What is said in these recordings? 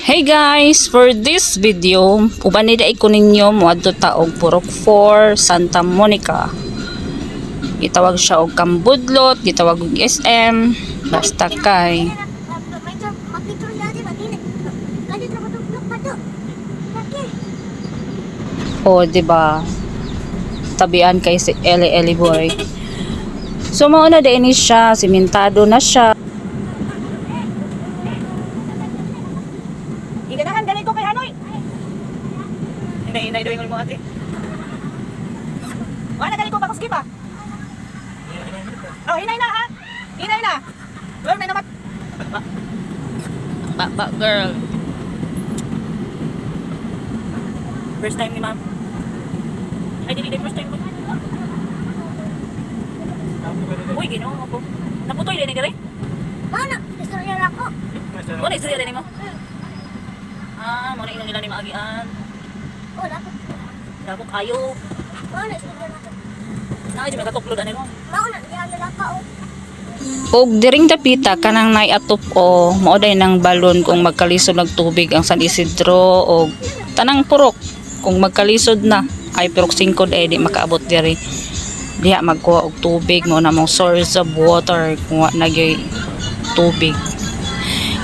Hey guys, for this video, uban nila ko ninyo moadto ta og Purok 4, Santa Monica. Gitawag siya og Kambudlot, gitawag og SM, basta kay. O, diba? Tabian kay si Eli Boy. So mao na din siya, simentado na siya. Iganahan ganito kay Hanoy. Hinay doing mo ate. Wala ganito ba kuskip ah? Oh, hinay na ha. Hinay na. Girl, may naman. Girl. First time ni ma'am. Ay, dili first time ko. Uy, ginoo ako. Naputoy din ni gari? Mana? Istorya na ako. Ano istorya din mo? Muna ilang nila ni maagian. Wala ko. Dako kayo. Mana istorya na ako. Nakay may katuklod ano mo. Mauna, diyan na ka o. Og diring dapita kanang naiatop o maoday ng balon kung magkalisod ng tubig ang San Isidro o tanang purok kung magkalisod na ay purok 5 ay di makaabot diri diha magkuha og tubig mo na mong source of water kung wa nagyoy tubig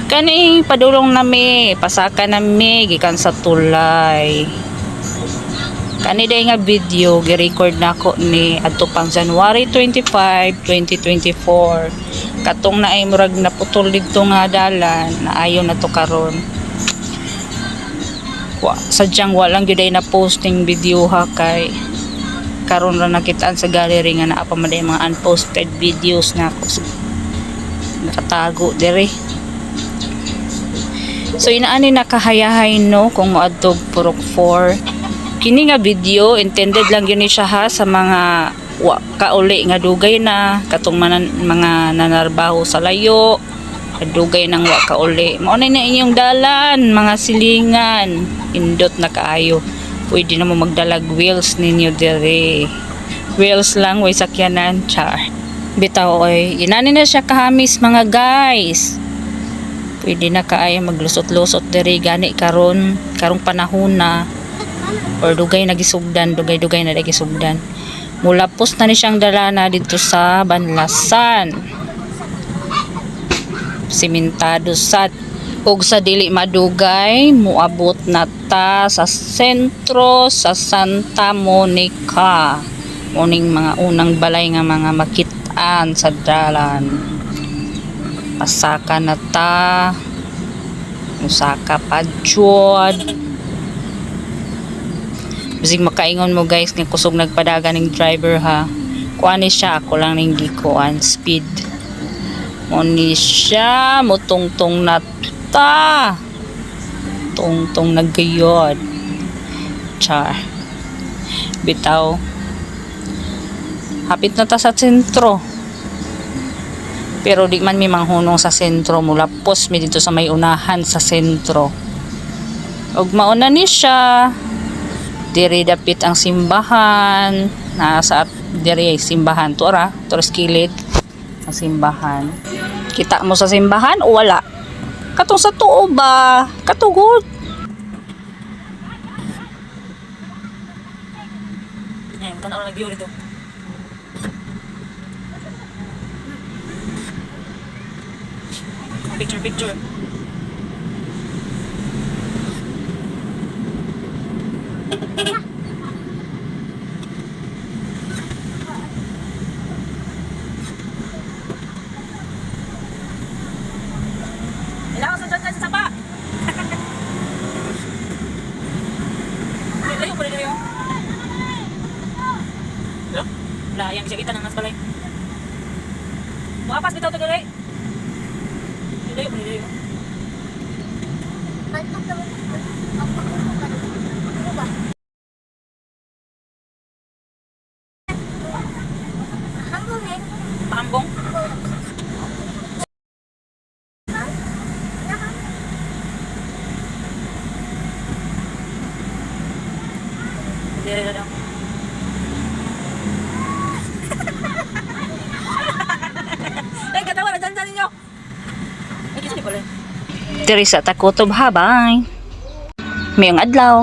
kani padulong nami pasaka nami gikan sa tulay kani day nga video gi-record nako ni adto pang January 25, 2024 katong naay murag naputol didto nga dalan naayo na to karon sadyang walang gyud ay na posting video ha kay karon ra nakitaan sa gallery nga naa pa man mga unposted videos na ako nakatago diri so inaani nakahayahay no kung moadto Purok 4 kini nga video intended lang yun siya ha sa mga kauli nga dugay na katong mga nanarbaho sa layo dugay nang wa kauli mao na inyong dalan mga silingan indot na kaayo pwede na mo magdalag wheels ninyo dire wheels lang way sakyanan char bitaw oy inani na siya kahamis mga guys pwede na kaayo maglusot-lusot dire gani karong panahon na or dugay nagisugdan dugay na nagisugdan mulapos na ni siyang dalana dito sa Banlasan simentado sad og sa dili madugay muabot na ta sa sentro sa Santa Monica muning mga unang balay nga mga makitaan sa dalan pasaka na ta usaka pa jud bisig makaingon mo guys nga kusog nagpadaga ning driver ha kuani siya ako lang ning gikuan speed mo ni siya mutungtong na ta tungtong naggayod char bitaw hapit na ta sa sentro pero di man mi manghunong sa sentro mula pos mi dito sa may unahan sa sentro og mauna ni siya diri dapit ang simbahan nasa diri simbahan tora skilid ang simbahan kita mo sa simbahan o wala katong sa tuo ba katugod Ayun, tanaw na view dito. Picture. Kailangan sundan ka sa sapa. Layo. Wala, yang siya kita ng nas balay. Wapas bitaw to dali. Layo. Antok naman ako. Ano ba? Hambong eh. Pambong. Dito. Ay, katawa na dyan ninyo. Ay, kasi pala. Diri sa Takutob ha, bye. Mayong adlaw.